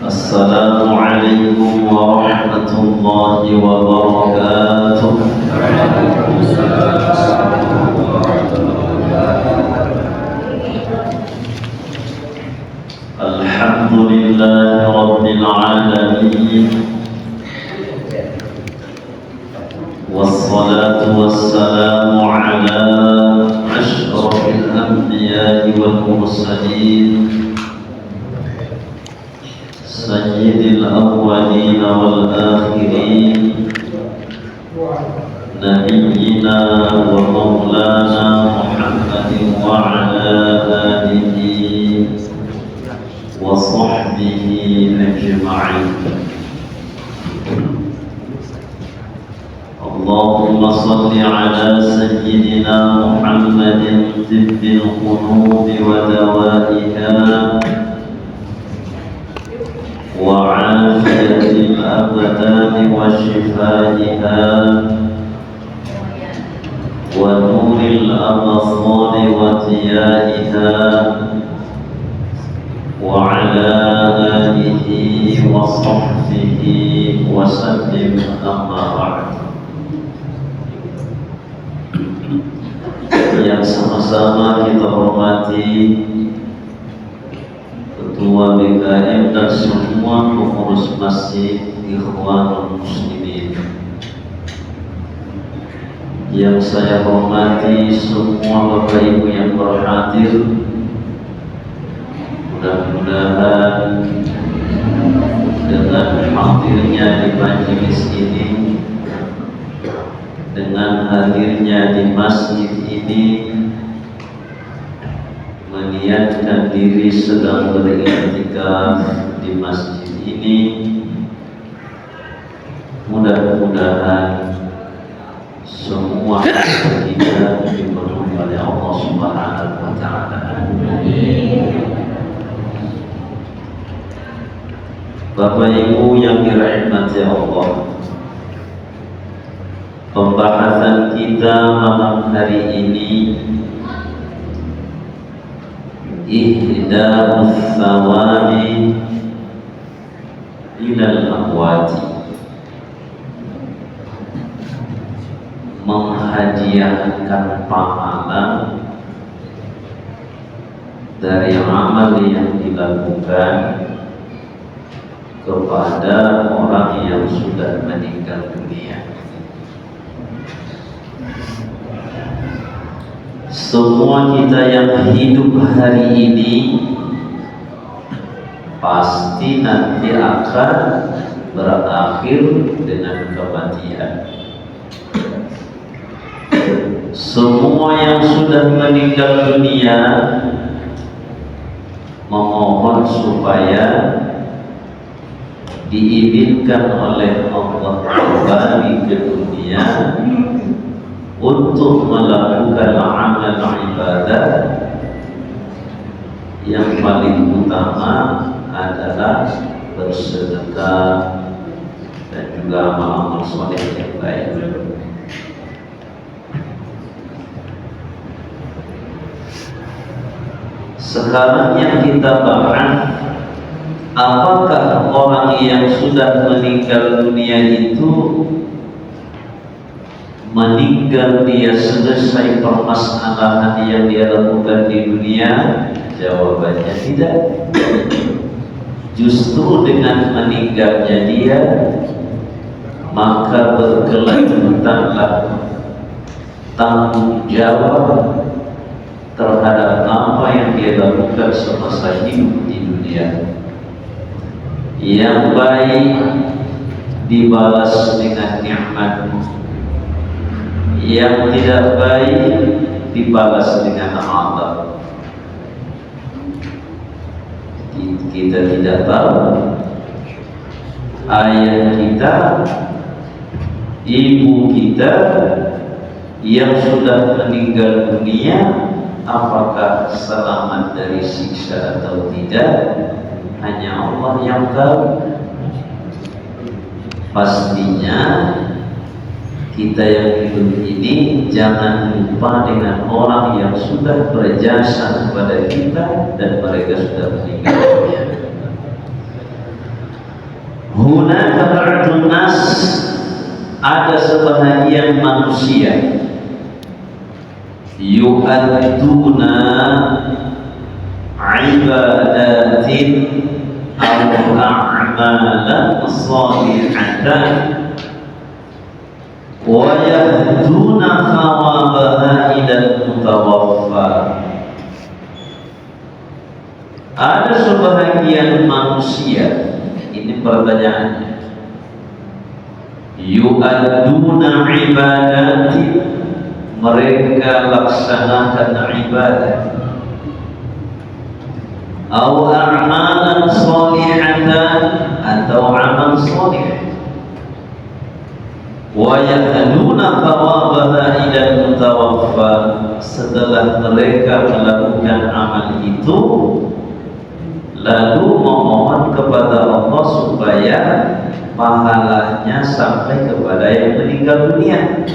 السلام عليكم ورحمة الله وبركاته. الحمد لله رب العالمين، والصلاة والسلام على أشرف الأنبياء والمرسلين، سيد الأولين والآخرين، نبينا ومولانا محمد وعلى آله وصحبه أجمعين. اللهم صل على سيدنا محمد طب القلوب ودوائها وعافية الأبدان وشفائها ونور الأبصار وضيائها، وعلى آله وصحبه وسلم. أما بعد. Yang sama-sama kita hormati Ketua BKM dan semua pengurus masjid Ikhwanul Muslimin. Yang saya hormati semua Bapak Ibu yang berhadir. Mudah-mudahan dengan hadirnya di majelis ini, dengan hadirnya di masjid ini, meniatkan diri sedang beriktikaf di masjid ini, mudah-mudahan semua kita dipenuhi oleh Allah Subhanahu wa Ta'ala. Bapak Ibu yang dirahmati Allah, pembahasan kita malam hari ini ihda'us thawabi ilal amwati, menghadiahkan pahala dari amal yang dilakukan kepada orang yang sudah meninggal dunia. Semua kita yang hidup hari ini pasti nanti akan berakhir dengan kematian. Semua yang sudah meninggal dunia memohon supaya diizinkan oleh Allah kembali ke dunia untuk melakukan amal ibadah. Yang paling utama adalah bersedekah dan juga amal-amal soleh yang baik. Sekarang yang kita bahas, apakah orang yang sudah meninggal dunia itu meninggal dia selesai permasalahan yang dia lakukan di dunia? Jawabannya tidak. Justru dengan meninggalnya dia, maka berkelanjutanlah tanggung jawab terhadap apa yang dia lakukan semasa hidup di dunia. Yang baik dibalas dengan nikmat, yang tidak baik dibalas dengan azab. Kita tidak tahu ayah kita, ibu kita yang sudah meninggal dunia, apakah selamat dari siksa atau tidak? Hanya Allah yang tahu. Pastinya kita yang hidup ini jangan lupa dengan orang yang sudah berjasa kepada kita dan mereka sudah meninggal dunia. hunaka ba'dun nas, ada sebahagian manusia yu'adduna ibadatin aw a'malan salihatan wa yahduna thawabaha ila mutawaffa. Ada sebahagian manusia, ini pertanyaannya, yu'adduna ibadati, mereka laksanakan ibadah, atau a'malan salihatan, atau amal salih, wa yahduna thawabaha ila mutawaffa, setelah mereka melakukan amal itu lalu memohon kepada Allah supaya pahalanya sampai kepada yang meninggal dunia.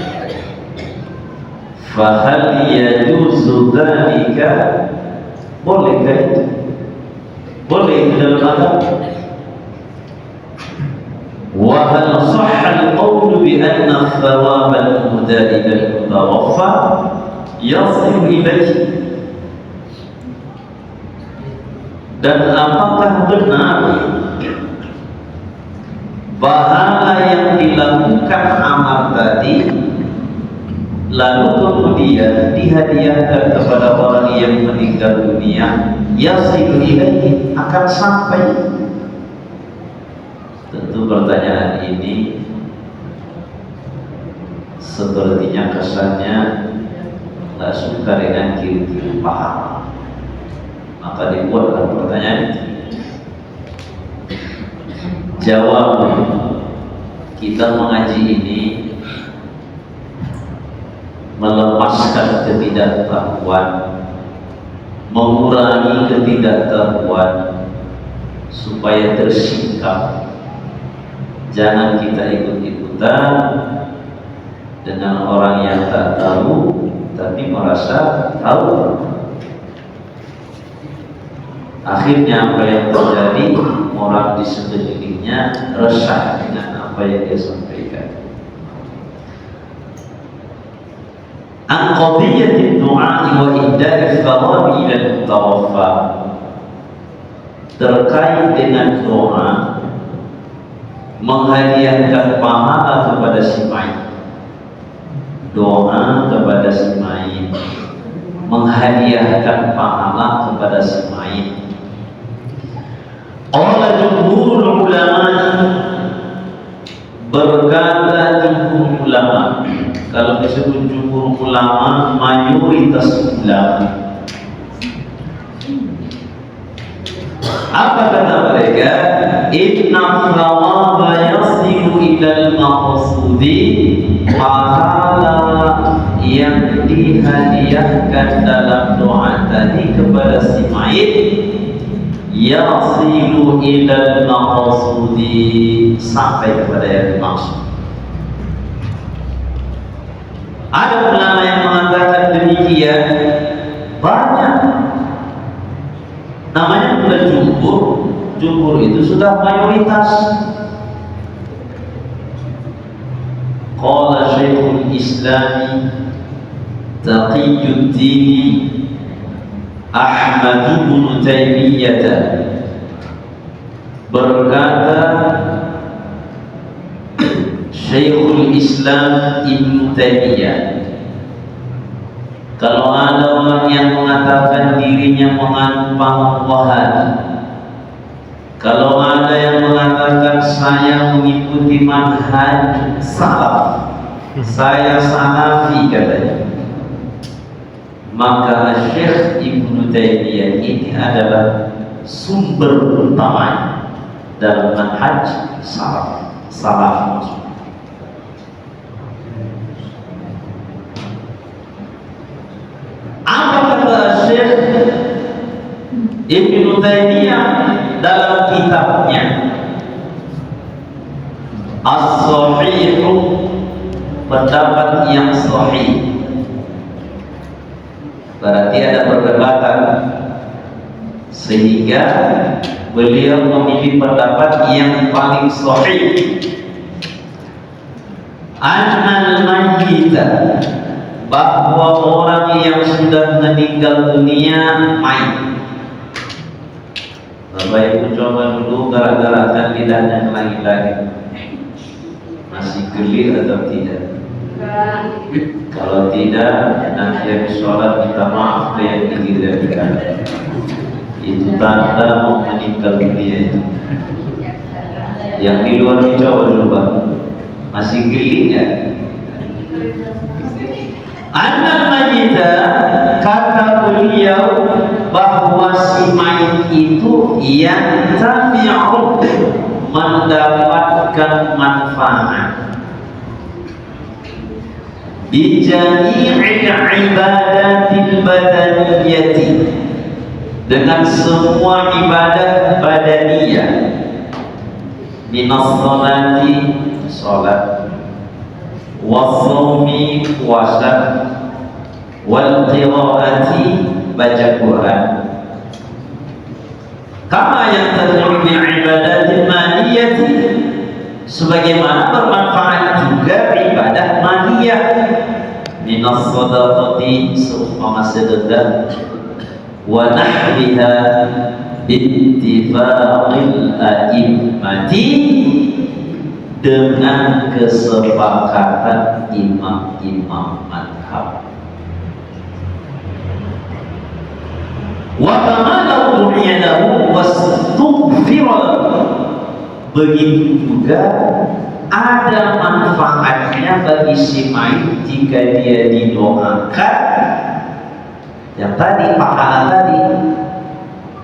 Fahal yajuzu dzalika, bolehkah itu? Boleh itu dalam agama. Wa hal sahha al-qawlu bi anna thawab al-muhda ila al-mutawaffa yasil ilayhi, dan apakah benar pahala yang dilakukan amal tadi lalu kemudian dihadiahkan kepada orang yang meninggal dunia, yasilu ilaihi, akan sampai? Tentu pertanyaan ini sepertinya kesannya tidak suka dengan kiri-kiri paham, maka dibuatlah pertanyaan itu. Jawab, kita mengaji ini melepaskan ketidaktahuan, mengurangi ketidaktahuan supaya tersikap. Jangan kita ikut-ikutan dengan orang yang tak tahu tapi merasa tahu. Akhirnya apa yang terjadi, orang di sekelilingnya resah dengan apa yang dia sampaikan. An qadiyatin du'a wa idda'i thawabi ila mutawaffa, terkait dengan doa menghadiahkan pahala kepada si mayit. Doa kepada si mayit, menghadiahkan pahala kepada si mayit. Qala jumhur ulama, berkata jumhur ulama. Kalau disebut jumhur ulama, mayoritas ulama. Apa kata mereka? Inna thawaba yasilu ilal maqsudi, pahala yang dihadiahkan dalam doa tadi kepada si mayit, yasilu ilal maqsudi, sampai kepada yang dimaksud. Ada ulama yang mengatakan demikian, banyak. Namanya sudah jumhur. Jumhur itu sudah mayoritas. Qala Syekhul Islam Taqiyuddin Ahmad bin Taimiyah, berkata Syekhul Islam Ibn Taimiyah, kalau ada orang yang mengatakan dirinya menganut paham Wahabi, kalau ada yang mengatakan saya mengikuti manhaj salaf, saya salafi katanya, maka Syekh Ibn Taimiyah ini adalah sumber utama dalam manhaj salaf. Maksudnya apa kata Syekh Ibn Taimiyah dalam kitabnya As-Sahihu, pendapat yang sahih? Berarti ada perdebatan, sehingga beliau memilih pendapat yang paling sahih, annal mayyita, bahwa orang yang sudah meninggal dunia mayit. Bapak Ibu coba dulu gara-gara lidahnya lagi-lagi masih geli atau tidak? Kalau tidak, nanti habis sholat minta maaf ke yang digigit-gigitan. Itu tanda mau meninggal dunia itu. Yang di luar dicoba dulu Pak, masih geli ya? Anak mayyita, kata beliau bahwa si mayit itu yang tabi'un, mendapatkan manfaat bijami'il ibadatil badaniyati, dengan semua ibadah badaniyah, minas sholati, sholat, wasawmi, puasa, wal qiraati, baca Quran, kama yang terjadi di ibadatil maliyati, sebagaimana bermanfaat juga ibadah maliyah, minas shadaqati, seumpama sedekah, wa nahwiha bittifaqil a'immati, dengan kesepakatan imam-imam madhab. Wa kama law du'iya lahu wastughfira, begitu juga ada manfaatnya bagi si mayit jika dia didoakan. Yang tadi pahala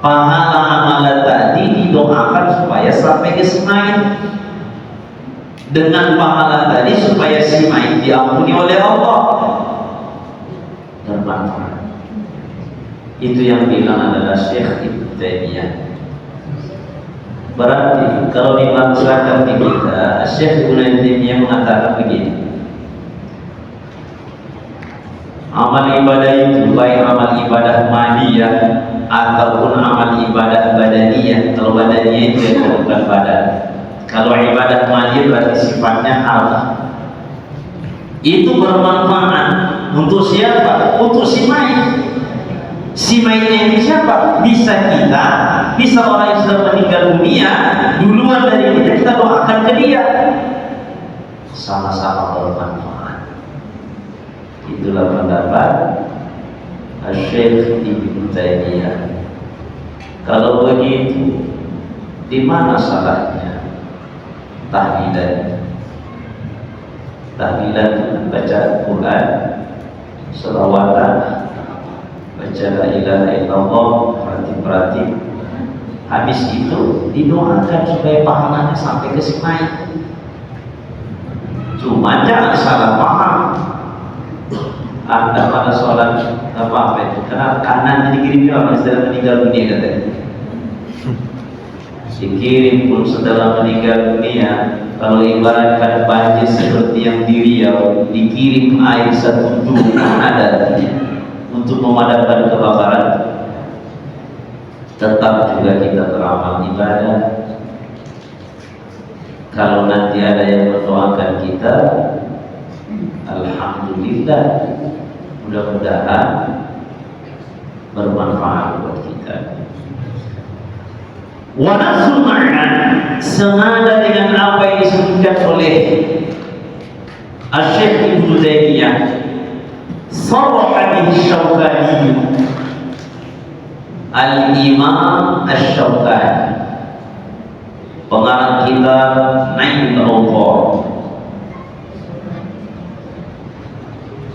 amalan tadi didoakan supaya sampai ke si mayit, dengan pahala tadi supaya si mayit diampuni oleh Allah, bermanfaat. Itu yang bilang adalah Syekh Ibnu Taimiyah. Berarti kalau dimaksakan di kita, Syekh Ibnu Taimiyah mengatakan begini, amal ibadah itu baik amal ibadah maliyah ataupun amal ibadah badaniyah. Kalau badaniyah itu yang bukan badan. Kalau ibadah maliyah berarti sifatnya hal. Itu bermanfaat untuk siapa? Untuk si mayit. Si mayitnya ini siapa? Bisa kita, bisa orang yang sudah meninggal dunia duluan dari kita doakan ke dia. Sama-sama bermanfaat. Itulah pendapat Syekh Ibnu Taimiyah. Kalau begitu, di mana salahnya tahlilan? Tahlilan baca Quran, selawatan, baca la ilaha illallah, berarti habis itu didoakan supaya pahalanya sampai ke si mayit. Cuma jangan salah paham. Anda pada sholat apa itu? Karena kanan dikirim juga setelah meninggal dunia katanya. Dikirim pun setelah meninggal dunia. Kalau ibaratkan banjir seperti yang di Riau, dikirim air satu drum ada untuk memadamkan kebakaran. Tetap juga kita beramal ibadah. Kalau nanti ada yang mendoakan kita, alhamdulillah, mudah-mudahan bermanfaat buat kita. Wa nafsul ma'an, senada dengan apa yang disebutkan oleh Syekh Ibnu Taimiyah, sarraha bihi Syaukani, Al-Imam Asy-Syaukani, pengarang kitab Nailul Awtar.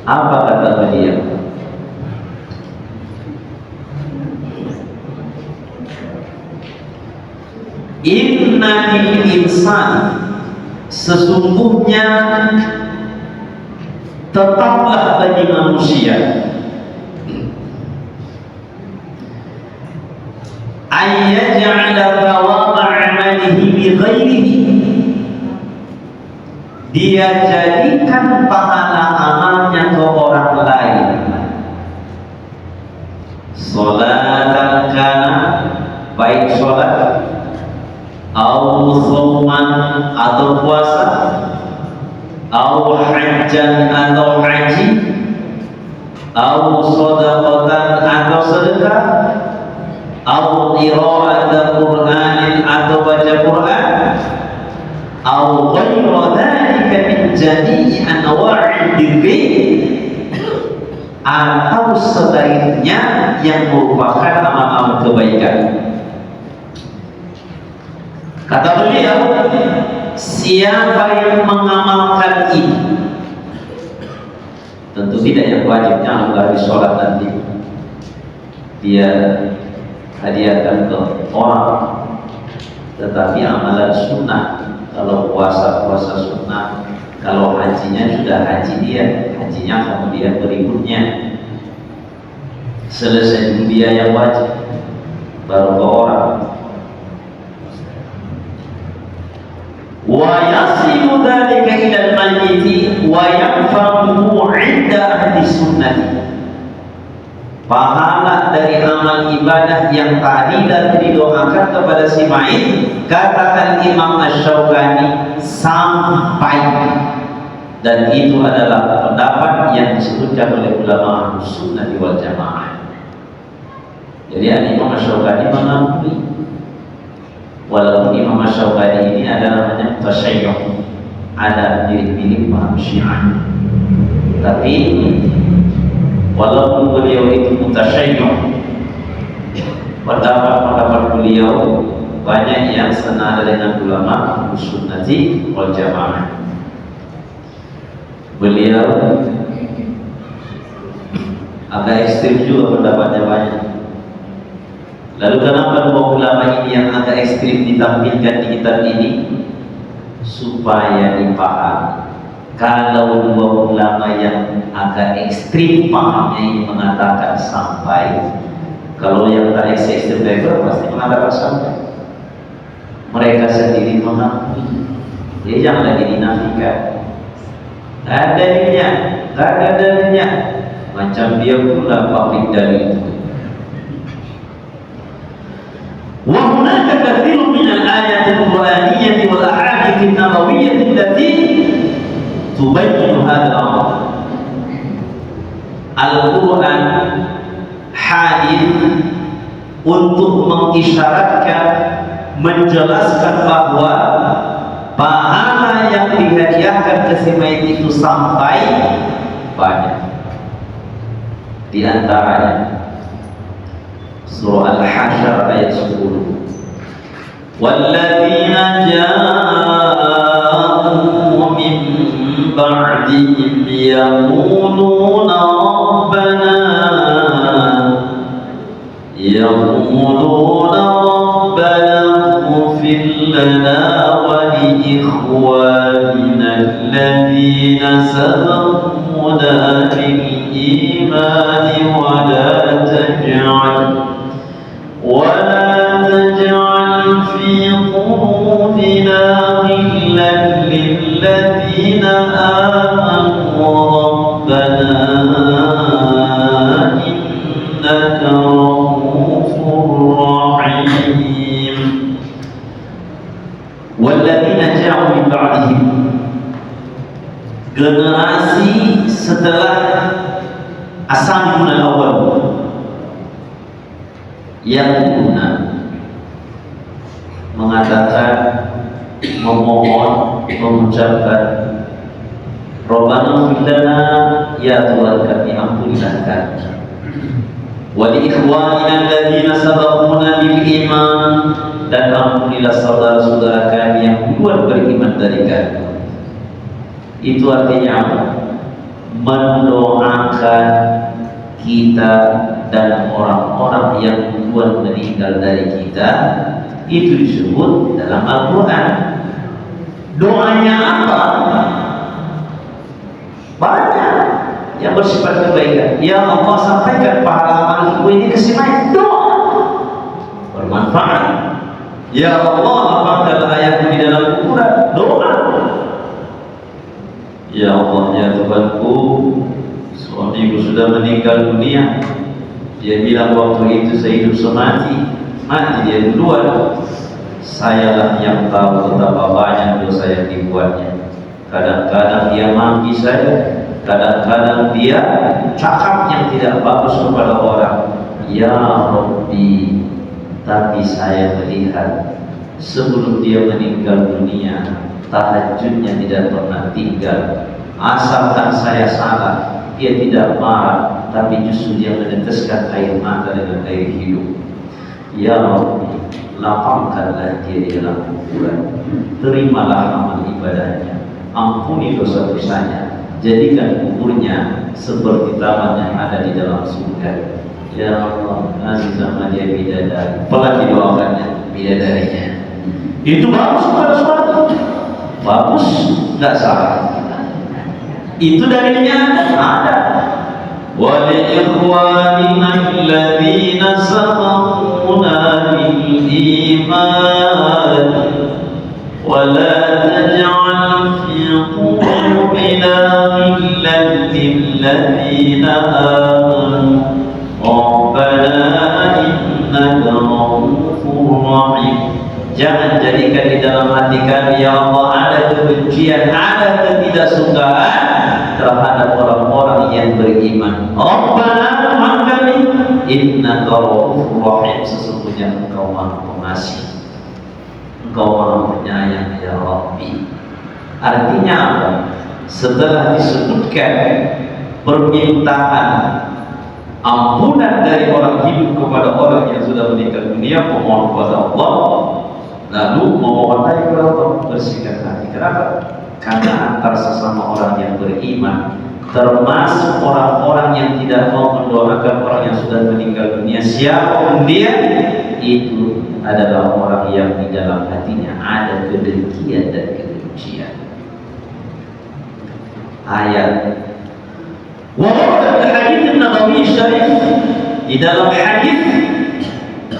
Apa kata beliau? Inna lil insan, sesungguhnya tetaplah bagi manusia, ayyaj'ala thawaba 'amalihi bi ghairihi, dia jadikan pahala amalnya ke orang lain. Sholatan kana, baik sholat au shauman atau puasa, au hajjan atau haji, au shadaqatan atau sedekah, au qira'at Qur'anin atau baca Quran, au ghairu dzalika min jami'i anwa'id dzikri, atau selainnya yang merupakan amal-amal kebaikan. Kata beliau, siapa yang mengamalkan ini, tentu tidak yang wajibnya adalah di sholat nanti dia hadiahkan ke orang, tetapi amalan sunnah, kalau puasa sunnah, kalau hajinya sudah haji dia, hajinya kemudian berikutnya selesai dulu dia yang wajib, baru ke orang. Wa yasilu dzalika ila al-mayyiti wa yanfa'uhu 'inda ahli sunnah. Pahala dari amal ibadah yang tadi dan didoakan kepada si mayit, katakan Imam Asy-Syaukani, sampai, dan itu adalah pendapat yang disebutkan oleh ulama sunnah wal jamaah. Jadi Imam Asy-Syaukani mengakui, walaupun Imam Asy-Syaukani ini ada namanya tasyayyu', ada mirip-mirip paham Syiah, tapi walaupun beliau itu mutasyayyu', pendapat beliau banyak yang senada dengan ulama sunnati wal jamaah. Beliau agak ekstrim juga pendapatnya banyak. Lalu kenapa dua ulama ini yang agak ekstrim ditampilkan di kitab ini? Supaya dipahami. Kalau dua ulama yang agak ekstrim pahamnya ini mengatakan sampai, kalau yang tak ekstrim mereka pasti mengatakan sampai. Mereka sendiri mengakui, dia jangan lagi dinafikan. Tak ada dalilnya, tak ada dalilnya. Macam dia pula pabrik dalil itu. Wa hunaka katsirun min al-ayati al-Qur'aniyyah wal ahadits an-nabawiyyah allati tubayyin hadzal amr. Al-Quran hadir untuk mengisyaratkan, menjelaskan bahwa pahala yang dihadiahkan ke si mayit itu sampai banyak. Di antaranya surah Al-Hasyr ayat 10. Walladzina ja'u min ba'dihim yaquluna rabbana ighfir lana wa li ikhwanina alladhina sabaquna bil imani wa la taj'al fi qulubina ghillan lil ladzina amanu rabbana innaka raufur rahim. Walladzina ja'u min ba'dihim, generasi setelah as-sabiqun al-awwal, yang mengatakan, memohon, mengucapkan, Rabbana ighfir lana, ya Tuhan kami ampunilah kami, wa li ikhwanina alladzina sabaquna bil iman, dan ampunilah saudara-saudara kami yang duluan beriman dari kami. Itu artinya apa? Mendoakan kita dan orang-orang yang duluan meninggal dari kita, itu disebut dalam Al-Quran. Doanya apa? Banyak yang bersifat kebaikan. Ya Allah, sampaikan pahala amalku ini ke si mayit. Doa bermanfaat. Ya Allah, lapangkan ayatmu di dalam Al-Quran. Doa. Ya Allah, ya Tuhanku, suamiku sudah meninggal dunia. Dia bilang waktu itu saya hidup semati, mati dia duluan. Sayalah yang tahu betapa banyak dosa yang dibuatnya. Kadang-kadang dia maki saya, kadang-kadang dia cakap yang tidak bagus kepada orang. Ya Rabbi, tapi saya melihat sebelum dia meninggal dunia, tahajudnya tidak pernah tinggal. Asalkan saya salah, dia tidak marah, tapi justru dia meneteskan air mata dengan air hidup. Ya Rabbi, lapangkanlah dia di dalam kuburan, terimalah amal ibadahnya, ampuni dosa-dosanya, jadikan kuburnya seperti taman yang ada di dalam surga. Ya Allah, kasih sama dia bidadari. Pelan didoakannya bidadarinya. Itu bagus pada suatu, bagus, tidak salah. Itu dalilnya ada. Wa li'ikhwanina alladhina sabaquna bil iman wa la taj'al fi qulubina ghillan lil ladzina amanu rabbana innaka ghafurur rahim. Jangan jadikan di dalam hati kami ya Allah ada kebencian, ada ketidaksukaan terhadap orang-orang yang beriman. Rabbana Tuhan kami, innaka ghafurur rahim, sesungguhnya Engkau Maha Pengasih, Engkau Maha Penyayang ya Rabbi. Artinya apa? Setelah disebutkan permintaan ampunan dari orang hidup kepada orang yang sudah meninggal dunia, memohon kepada Allah, lalu memohon lagi kepada Allah, bersihkan hati. Kenapa? Karena antar sesama orang yang beriman, termasuk orang-orang yang tidak mau mendoakan orang yang sudah meninggal dunia, siapapun dia, itu adalah orang yang di dalam hatinya ada kedengkian dan kebencian. Ayat walaupun hadis Nabawi Syarif, di dalam hadis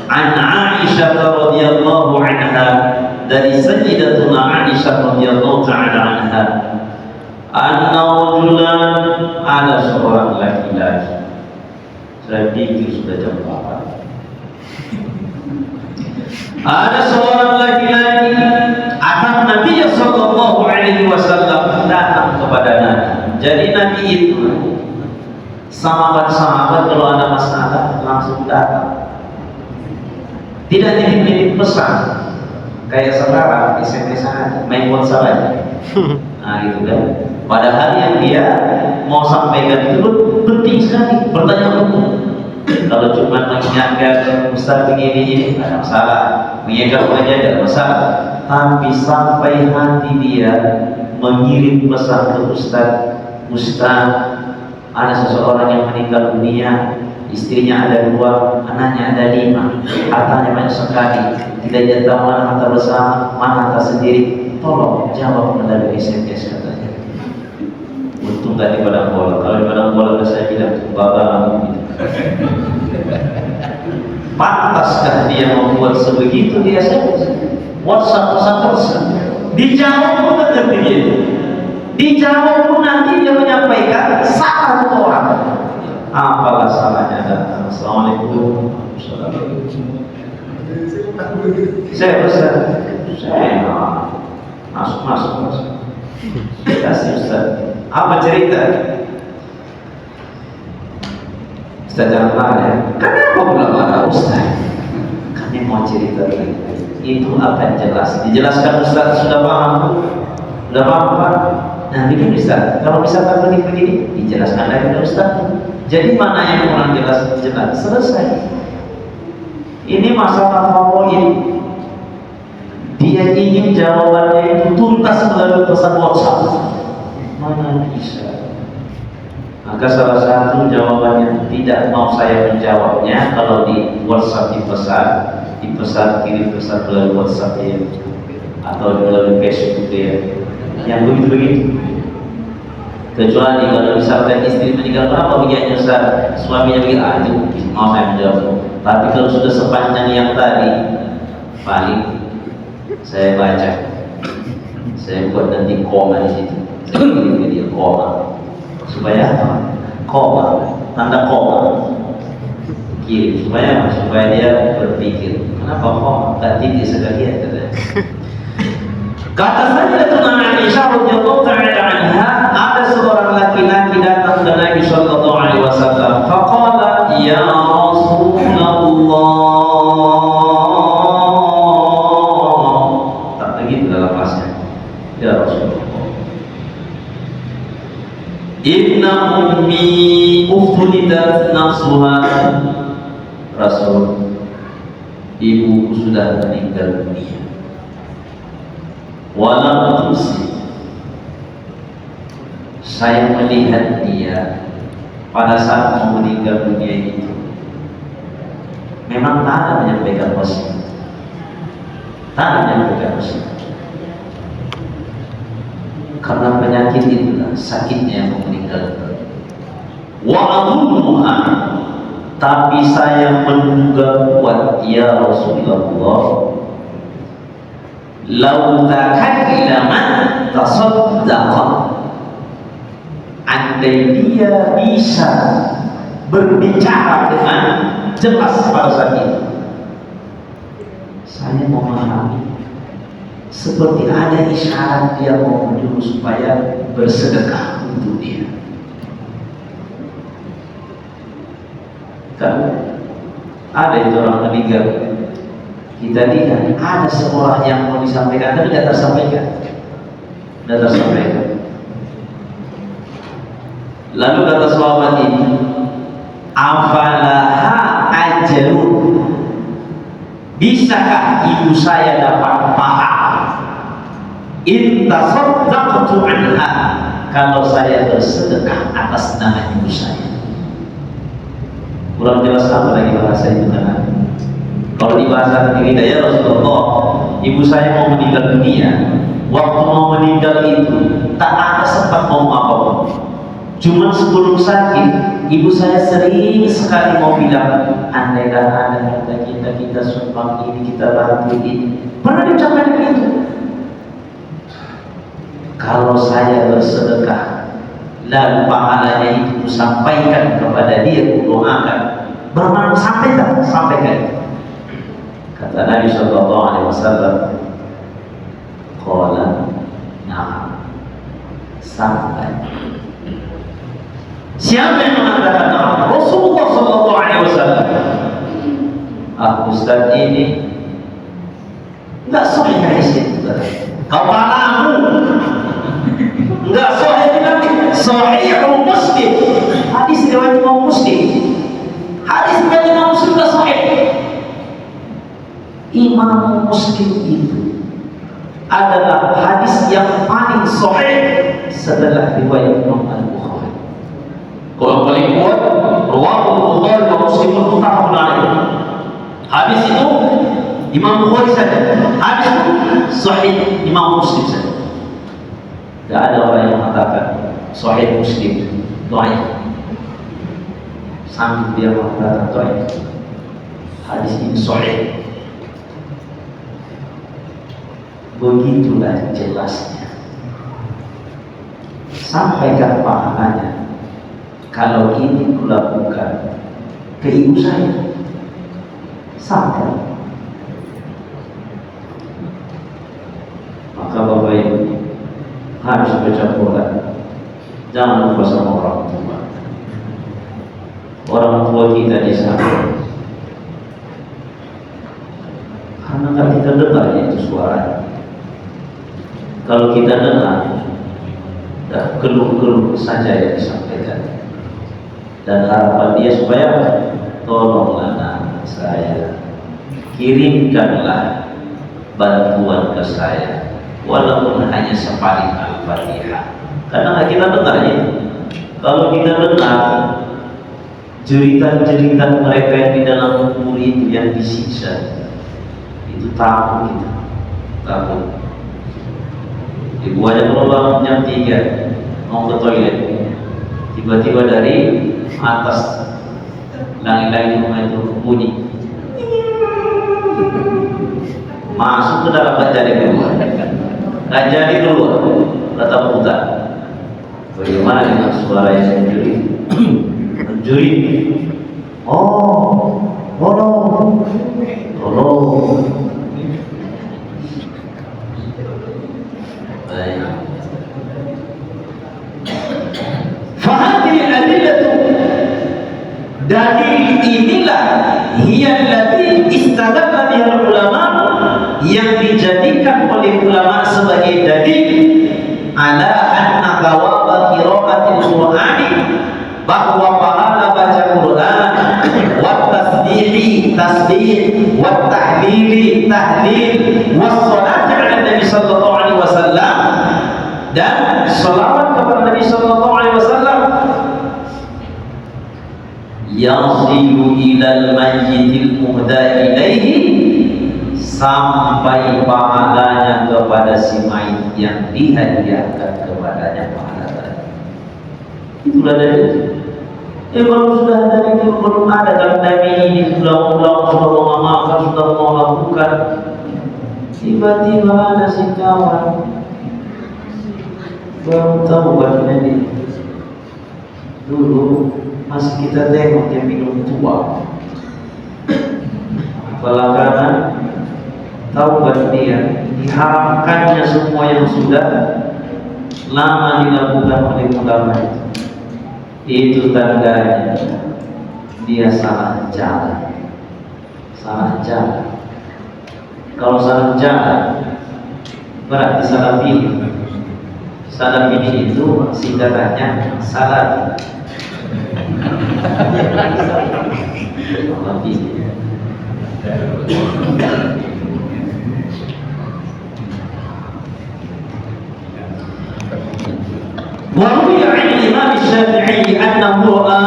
an Aisyah radhiyallahu anha, dari Sayyidatuna Aisyah radhiyallahu ta'ala anha, anna rajulan, ada seorang laki-laki. Saya pikir sudah jam 4. Ada seorang laki-laki akan Nabi sallallahu alaihi wasallam, datang kepada Nabi. Jadi Nabi itu sahabat-sahabat kalau ada masalah langsung datang, tidak titip-titip pesan kayak sekarang SMS aja, main WhatsApp aja. Nah gitu kan. Padahal yang dia mau sampaikan itu penting sekali, bertanya umum. Kalau cuma mengingatkan Ustaz begini ada masalah, mengingatkan aja ada masalah. Tapi sampai hati dia mengirim pesan ke Ustaz, ada seseorang yang meninggal dunia, istrinya ada 2, anaknya ada 5, hartanya banyak sekali, tidak tahu mana harta bersama, mana harta sendiri. Tolong jawab melalui SMS katanya. Untung tadi padang bola. Kalau di padang bola saya bilang bapak gitu. Pantaskah dia membuat sebegitu di SMS? WhatsApp. Dijawab pun nanti dia. Dijawab pun nanti dia menyampaikan salah satu orang. Apalah salahnya datang. Assalamualaikum. Saya pesan. Masuk. Kasih Ustaz. Apa cerita? Ustaz jangan marah ya. Kenapa pula marah Ustaz? Kami mau cerita itu akan jelas. Dijelaskan Ustaz sudah paham? Sudah paham Pak? Nah begini Ustaz, kalau misalkan begini dijelaskan lagi oleh Ustaz. Jadi mana yang kurang jelas? Selesai. Ini masalah favorit. Dia ingin jawabannya itu tuntas melalui pesan WhatsApp. Mana bisa? Maka salah satu jawabannya tidak mau saya menjawabnya. Kalau di WhatsApp dipesan kirim pesan melalui WhatsApp dia, atau melalui Facebook dia, yang begitu. Kecuali kalau misalkan istri meninggal, berapa biayanya Ustaz? Suaminya bilang, itu mau saya menjawab. Tapi kalau sudah sepanjang yang tadi, paling saya baca, saya buat nanti koma di situ. Saya kirim ke dia koma, supaya apa? Koma, tanda koma. Kirim supaya dia berpikir, kenapa koma? Tak tinggi sekali ya. Kata Sayyidatuna Aisyah radhiyallahu ta'ala anha, ada seorang laki-laki datang ke Nabi sallallahu alaihi wasallam, faqala ya Rasulullah. Tak begitu dalam bahasanya. Ya Rasulullah. Inna ummi uftulidat nafsuha. Rasul, ibuku sudah meninggal dunia. Walau saya melihat dia pada saat mau meninggal dunia itu, memang tak ada menyampaikan wasiat, tak ada menyampaikan wasiat. Karena penyakit itulah sakitnya yang meninggal. Wa adunnuha, tapi saya menduga kuat ya Rasulullah, lau takallama tasaddaqa, andai dia bisa berbicara dengan jelas pada saat itu, saya memahami seperti ada isyarat dia mau menyuruh supaya bersedekah untuk dia. Kan ada itu orang meninggal, kita lihat ada seorang yang mau disampaikan tapi tidak tersampaikan, tidak tersampaikan. Lalu kata sahabat ini, afalaha ajrun, bisakah ibu saya dapat pahala in tasaddaqtu anha, kalau saya bersedekah atas nama ibu saya? Kurang jelas apa lagi bahasa itu kan? Kalau dibahasakan kita, ya Rasulullah, ibu saya mau meninggal dunia. Waktu mau meninggal itu tak ada sempat ngomong apapun. Cuma sebelum sakit, ibu saya sering sekali mau bilang, andaikan ada kita sumbang ini, kita bantu ini. Pernah diucapkan begitu. Kalau saya bersedekah, lalu pahalanya itu sampaikan kepada dia, doakan, bermakna sampaikan. Kata Nabi sallallahu alaihi wasallam, qala na'am, sampai. Siapa yang mengatakan na'am? Rasulullah sallallahu alaihi wasallam. Ustaz ini enggak sahih hadis itu. Kepalamu enggak sahih Nabi. Sahih Muslim. Hadis riwayat Imam Muslim. Hadis riwayat Imam Muslim enggak sahih. Imam Muslim itu adalah hadis yang paling sahih setelah riwayat Imam Al-Bukhari. Kalau paling kuat, riwayat Bukhari dan Muslim muttafaqun alaih. Hadis itu Imam Bukhari saja, hadis itu sahih Imam Muslim saja. Tidak ada orang yang mengatakan sahih Muslim dhaif. Sampai dia mengatakan dhaif. Hadis ini sahih. Begitulah jelasnya. Sampaikan pahalanya. Kalau ini kulakukan ke ibu saya, sampai. Maka Bapak Ibu harus baca Quran. Jangan lupa sama orang tua. Orang tua kita di sana. Karena kan kita dengar itu suaranya. Kalau kita dengar, dah keluh-keluh saja yang disampaikan, dan harapan dia supaya tolonglah anak saya, kirimkanlah bantuan ke saya, walaupun hanya sepaling Al-Fatihah. Karena kita dengar itu, kalau kita dengar cerita-cerita mereka yang di dalam kubur itu yang disiksa, itu takut kita, takut. Ibu aja kalau bangun jam 3 mau ke toilet, tiba-tiba dari atas langit-langit rumah itu bunyi, masuk ke dalam, gak jadi keluar, tetap putar. Bagaimana dengan suara yang menjuri? Oh, tolong. Baik. Fahadhi adillatu, dalil inilah hiyallati istadalla bihal ulama, yang dijadikan oleh ulama sebagai dalil ala anna thawaba qiraatil Qur'ani, bahwa pahala baca Quran, wa tasbihi tasbih, wa tahlili tahlil, wa sholati ala Nabi sallallahu alaihi wasallam, dan sholawat kepada Nabi sallallahu alaihi wasallam, yasilu ilal mayyitil muhda ilaihi, sampai pahalanya kepada si mayit yang dihadiahkan kepadanya pahala tadi. Itulah dalil. Kalau sudah dari itu belum ada, kalau Nabi ini sudah pulang, sudah mau maafkan, sudah mau lakukan, tiba-tiba ada si kawan baru tahu bagian ini. Dulu masih kita tengok dia minum tua, belakangan taubat dia, diharamkannya semua yang sudah lama dilakukan oleh ulama. Itu tandanya dia salah jalan. Salah jalan. Kalau salah jalan berarti salah pilih. Salah pilih itu singkatannya salah. Salah pilih. وروي عن الإمام الشافعي أنه رأى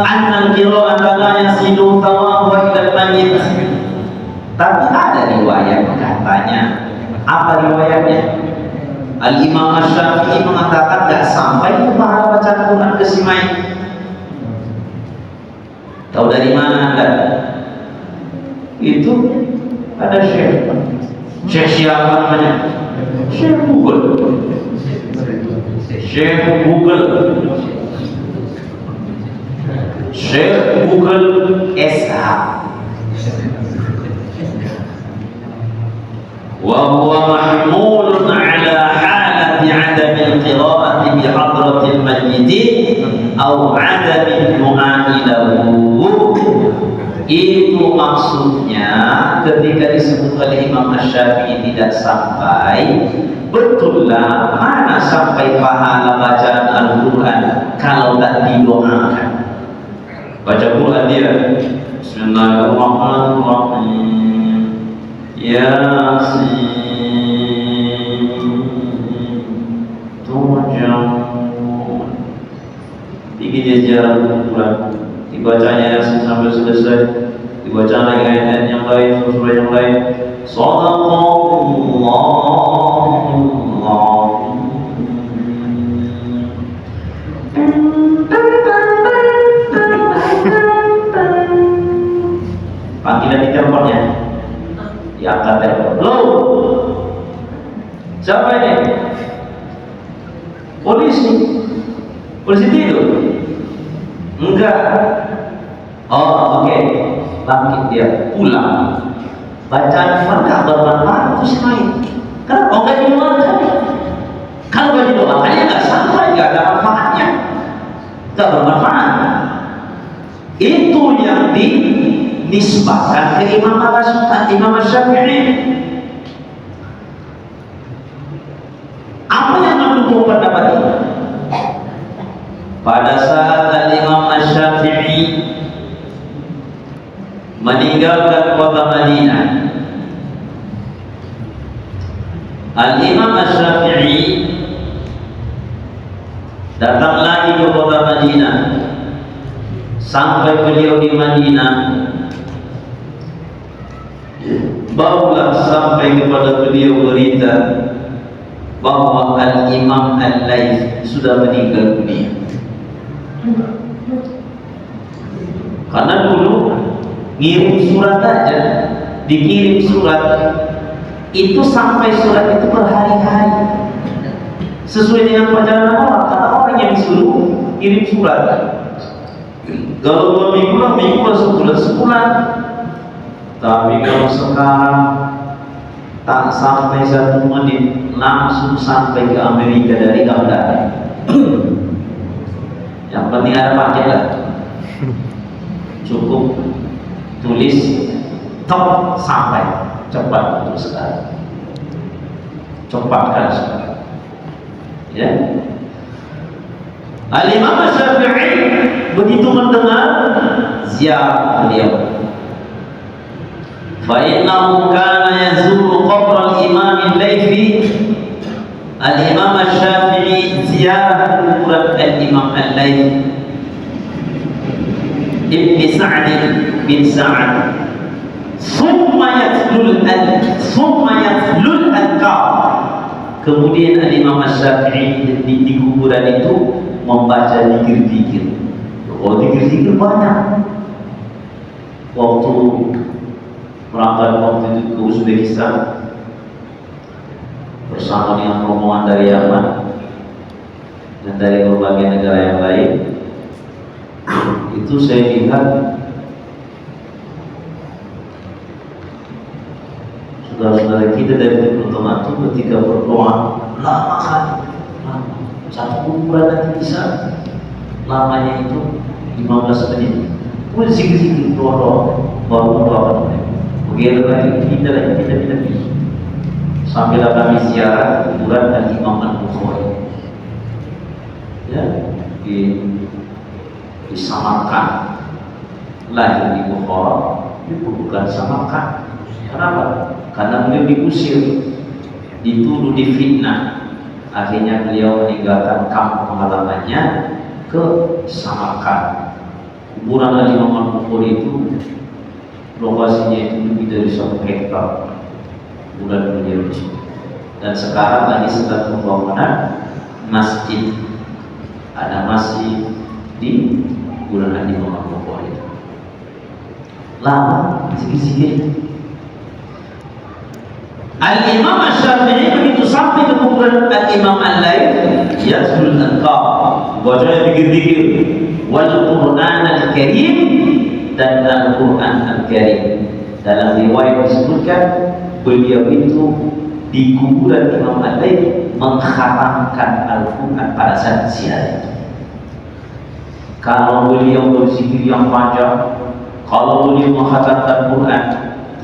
أن القراءة لا يصل ثوابها إلى الميت. Tapi ada riwayat katanya. Apa riwayatnya? Al-Imam Asy-Syafi'i mengatakan tidak sampai itu pahala bacaan Quran ke si mayit. Tahu dari mana Anda? Itu ada Syekh siapa namanya? Syekh Google. Syekh Google SH, wa huwa mahmulun ala halati adami al-qira'ati bi hadratil mayyit aw adami du'a lahu. Itu maksudnya ketika disebut oleh Imam Asy-Syafi'i tidak sampai, betullah mana sampai pahala bacaan Al-Quran kalau tak didoakan. Baca Quran dia Bismillahirrahmanirrahim, Yasin, Turjaun. Bikin dia jarang Quran, dibacanya Yasin sampai selesai, dibaca lagi ayat yang lain, surah yang lain. Shadaqallahul panggilan di teleponnya, diangkat telepon. Halo, siapa ini? Polisi. Polisi tidur? Enggak. Oh, oke. Bangkit dia, pulang. Bacaan mereka bermanfaat itu si mayit. Kenapa enggak didoakan? Kalau enggak didoakan ya enggak sampai, enggak ada manfaatnya, enggak bermanfaat. Itu yang dinisbahkan ke Imam Asy-Syafi'i. Apa yang mendukung pendapat ini? Pada saat Imam Asy-Syafi'i meninggalkan kota Madinah, Al-Imam Asy-Syafi'i datang lagi ke kota Madinah. Sampai beliau di Madinah, barulah sampai kepada beliau berita bahwa Al-Imam Al-Laits sudah meninggal dunia. Karena dulu ngirim surat aja, dikirim surat itu sampai surat itu berhari-hari, sesuai dengan perjalanan orang. Kata orang yang disuruh kirim surat, kalau 2 minggu lah, sebulan. Tapi kalau sekarang tak sampai 1 menit langsung sampai ke Amerika dari Baghdad. Yang penting ada paket lah, cukup tulis top sampai, cepat untuk sekarang, cepatkan sekarang ya. Al-Imam Syafi'i begitu mendengar ziarah beliau, fa innahu kana yazuru qabr al-Imam al-Laythi. Al-Imam Syafi'i ziarah kuburan al-Imam al-Laythi Ibn Sa'd bin Sa'd, summa yatlul al-Qab. Kemudian Al-Imam Syafi'i di kuburan itu membaca zikir-zikir. Oh, zikir-zikir banyak. Waktu berangkat itu ke Uzbekistan bersama dengan rombongan dari Yaman dan dari berbagai negara yang lain, itu saya lihat saudara-saudara kita dari Timur Tengah itu ketika berdoa lama kali, satu kuburan nanti bisa lamanya itu 15 menit. Pun zikir-zikir doa-doa baru doa. Begitu lagi pindah. Sampailah kami ziarah kuburan dan Imam Al-Bukhari ya, di Samarkand. Lahir di Bukhara, bukan Samarkand. Kenapa? Karena beliau diusir, dituduh, difitnah. Akhirnya beliau meninggalkan kampung halamannya ke Samarkand. Kuburan Imam Al-Bukhari itu lokasinya itu lebih dari 1 hektar. Bulan beliau di situ. Dan sekarang lagi sedang pembangunan masjid. Ada masjid di bulan Imam Al-Bukhari. Lama sikit-sikit. Al-Imam Syafi'i begitu sampai ke kuburan Al-Imam Al-Laythi, yatlul al-Qab, baca zikir-zikir, wal Qur'an al-Karim, dan Al-Quran Al-Karim. Dalam riwayat disebutkan beliau itu di kuburan Imam Al-Laythi menghatamkan Al-Quran pada saat ziarah itu. Kalau beliau berzikir yang panjang, kalau beliau menghatamkan Quran,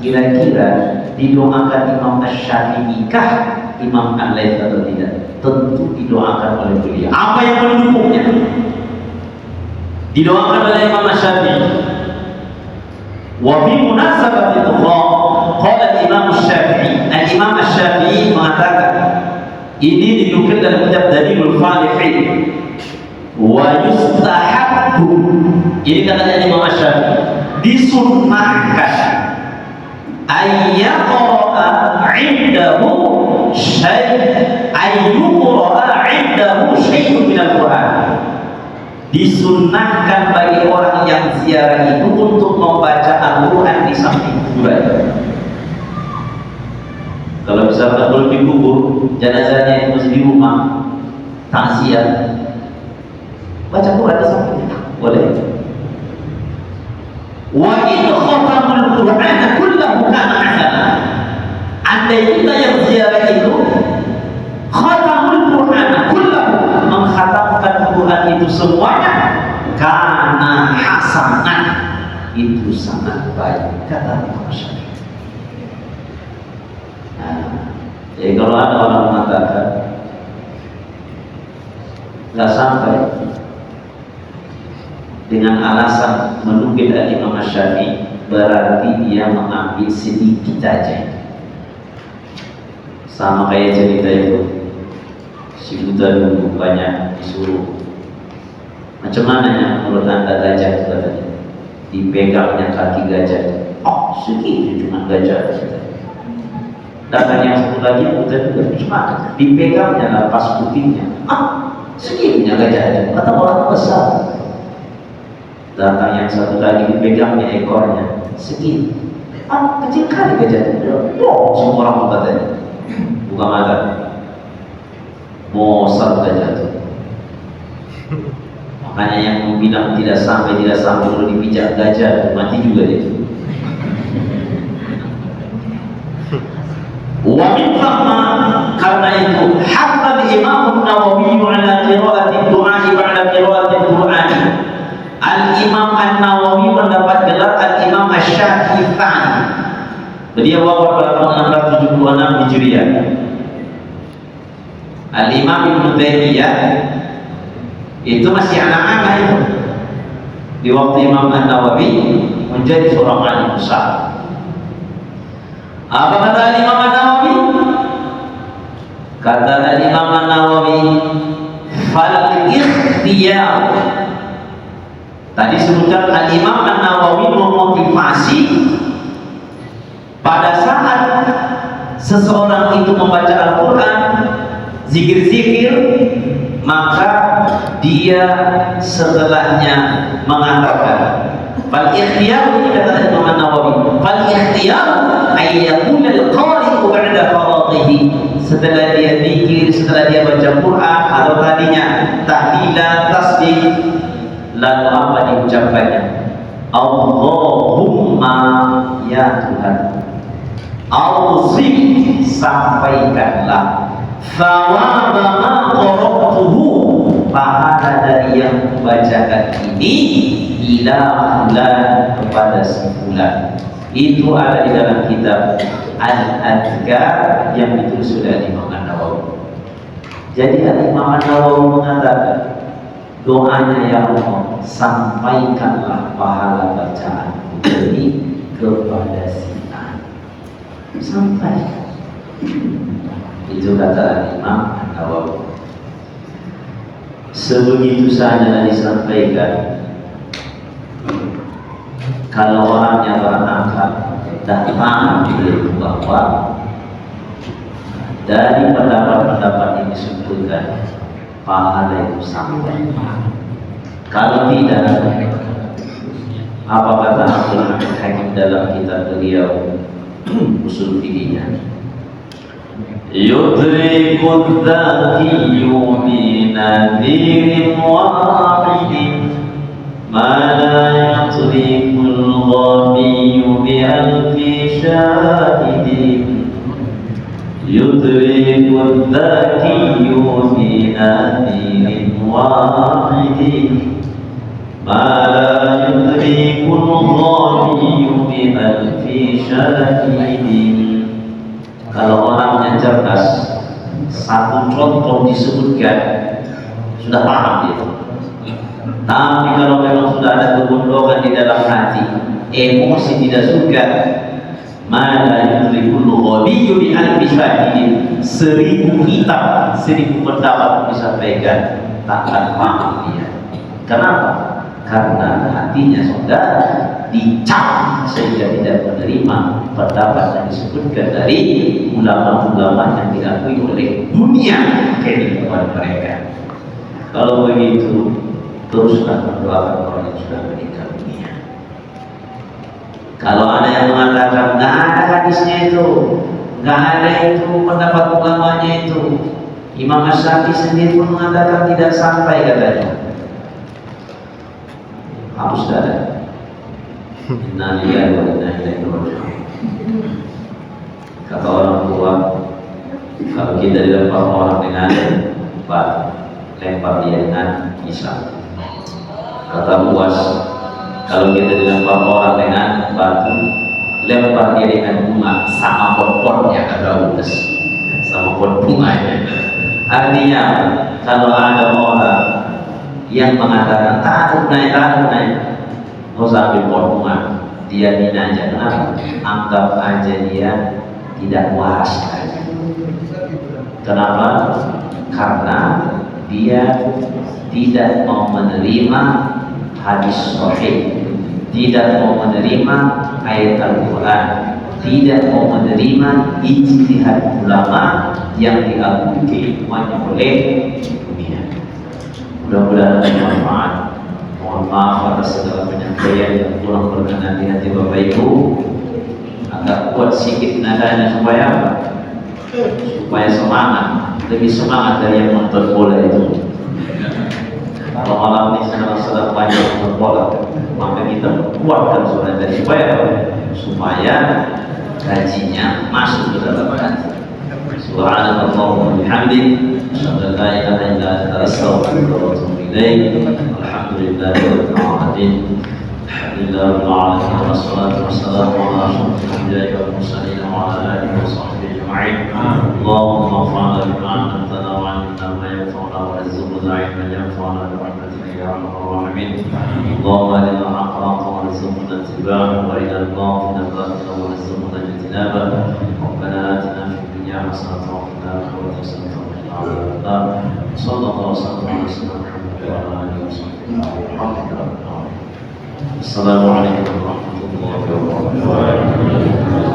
kira-kira didoakan Imam Syafi'i kah Imam Al-Laythi atau tidak? Tentu didoakan oleh beliau. Apa yang mendukungnya? Didoakan oleh Imam Syafi'i. Wa fi munasabati ukhra qala Imam Syafi'i, Imam Syafi'i mengatakan, ini dinukil dalam kitab Dalilul Falihin, wa yustahabbu, ini katanya Imam Syafi'i, disunnahkan ayyaqra'a 'indahu syai'un min al-Qur'an. Disunnahkan bagi orang yang ziarah itu untuk membaca Al-Quran di samping kuburan. Kalau misalkan belum dikubur, jenazahnya itu masih di rumah, takziah, baca Quran di sampingnya, boleh. Wa in khatamul Qur'an kullahu kana hasana. Andai kita yang ziarah itu khatamul Qur'an kullahu, mengkhatamkan Quran itu semuanya, karena hasanah, itu sangat baik, kata Imam Syafi'i. Jadi kalau ada orang mengatakan nggak sampai dengan alasan menukil dari Imam Syafi'i, berarti dia mengambil sedikit saja. Sama kayak cerita itu, si buta dulu banyak disuruh, macam mana ya menurut anda gajah itu katanya, dipegangnya kaki gajah, oh segitu cuma gajah. Datang yang satu lagi buta juga cuma dipegangnya lapas putihnya, segitunya gajah, kata orang besar. Datang yang satu lagi dipegangnya ekornya, segitu, kecil kali gajah, semua orang katanya, buka mata. Mosar gajah itu. Makanya yang bilang tidak sampai kalau dipijak gajah mati juga dia. Wa min thumma, karena itu hatta Imam Nawawi ala qiraati du'a ba'da qiraati Qur'an. Al-Imam An-Nawawi mendapat gelar Al-Imam Asy-Syafi'i. Beliau wafat pada tahun 676 Hijriah. Al-Imam Ibnu Taimiyah itu masih anak-anak itu di waktu Imam An-Nawawi menjadi seorang alim besar. Apa kata Imam An-Nawawi? Kata Imam An-Nawawi, fal ikhtiyar. Tadi sebutkan Imam An-Nawawi memotivasi pada saat seseorang itu membaca Al-Quran, zikir-zikir, maka dia setelahnya mengatakan fal ikhtiyar. Ini kata Imam An-Nawawi, fal ikhtiyar ay yaqul al-qari'u ba'da faraghihi. Setelah dia zikir, setelah dia baca Quran, atau tadinya tahlilan, tasbih, lalu apa diucapkannya? Allahumma, ya Tuhan, awzim, sampaikanlah, thawaba ma qara'tuhu, pahala dari yang membacakan ini, ila fulan, kepada si fulan. Itu ada di dalam kitab Al-Adhkar yang ditulis oleh Imam An-Nawawi. Jadi Imam An-Nawawi mengatakan, doanya ya Allah, sampaikanlah pahala bacaan ini kepada si A. Sampai. Itu kata Imam An-Nawawi. Sebegitu saja disampaikan. Kalau orangnya berakal dan paham bahwa dari pendapat-pendapat yang disebutkan pahala itu sampai. Kalau tidak, apa kata Abdul Hakim dalam kitab beliau usul fikihnya? Yudrikul dzakiyyu bi nadhirin wahidin ma la yudrikul ghamiyyu bi alfi syahidin. Yudrikul dzakiyyu bi nadhirin wahidin ma la yudrikul ghamiyyu bi alfi syahidin. Kalau orangnya cerdas, satu contoh disebutkan sudah paham dia. Tapi kalau memang sudah ada kebondokan di dalam hati, emosi tidak suka, mana yudrikul ghamiyyu bi alfi syahidin, 1000 kitab, 1000 pendapat disampaikan, takkan paham dia. Kenapa? Karena hatinya sudah dicap sehingga tidak menerima pendapat yang disebutkan dari ulama-ulama yang diakui oleh dunia kehidupan mereka. Kalau begitu, teruslah mendoakan orang yang sudah meninggal dunia. Kalau ada yang mengatakan nggak ada hadisnya itu, nggak ada itu pendapat ulamanya itu, Imam Asy-Syafi'i sendiri pun mengatakan tidak sampai katanya. Hapus dada. Inna lillahi wa inna ilaihi raji'un. Kata orang tua, kalau kita dilempar orang dengan batu, lempar dia dengan pisau. Kata buas, kalau kita dilempar orang dengan batu, lempar dia dengan bunga, sama pot-potnya, kata buas, sama pot bunganya. Artinya, kalau ada orang yang mengatakan takut naik, nggak usah ambil pot bunga, dia hina aja. Kenapa? Anggap aja dia tidak waras aja. Kenapa? Karena dia tidak mau menerima hadis sahih, tidak mau menerima ayat Al-Quran, tidak mau menerima ijtihad ulama yang diakui keilmuannya oleh dunia. Mudah-mudahan bermanfaat. Mohon maaf atas segala penyampaian yang kurang berkenan di hati Bapak Ibu. Agak kuat sedikit nadanya supaya apa? Supaya semangat, lebih semangat dari yang nonton bola itu. Kalau malam ini sedang banyak nonton bola, maka kita kuatkan suara dari supaya gajinya masuk ke dalam hati. Subhanakallahumma wa bihamdik, asyhadu an la ilaha illa anta, astaghfiruka wa atubu ilaik. Alhamdulillahi rabbil alamin. Alhamdulillahi rabbil alamin. Wassalatu wassalamu ala asyrofil anbiya'i wal mursalin wa ala alihi wa sahbihi ajma'in. Allahumma anfa'na bima 'allamtana wa 'allimna ma yanfa'una wa rizqna 'ilman yanfa'una bi rahmatika ya arhamar rahimin. Allahumma arina al-haqqa warzuqna ittiba'ahu wa arina al-batila batilan warzuqna ijtinabah. Rabbana atina fid dunya hasanatan wa fil akhirati hasanatan wa qina adzaban nar. Sallallahu alaihi wasallam wa ala alihi wa sahbihi. Assalamualaikum warahmatullahi wabarakatuh.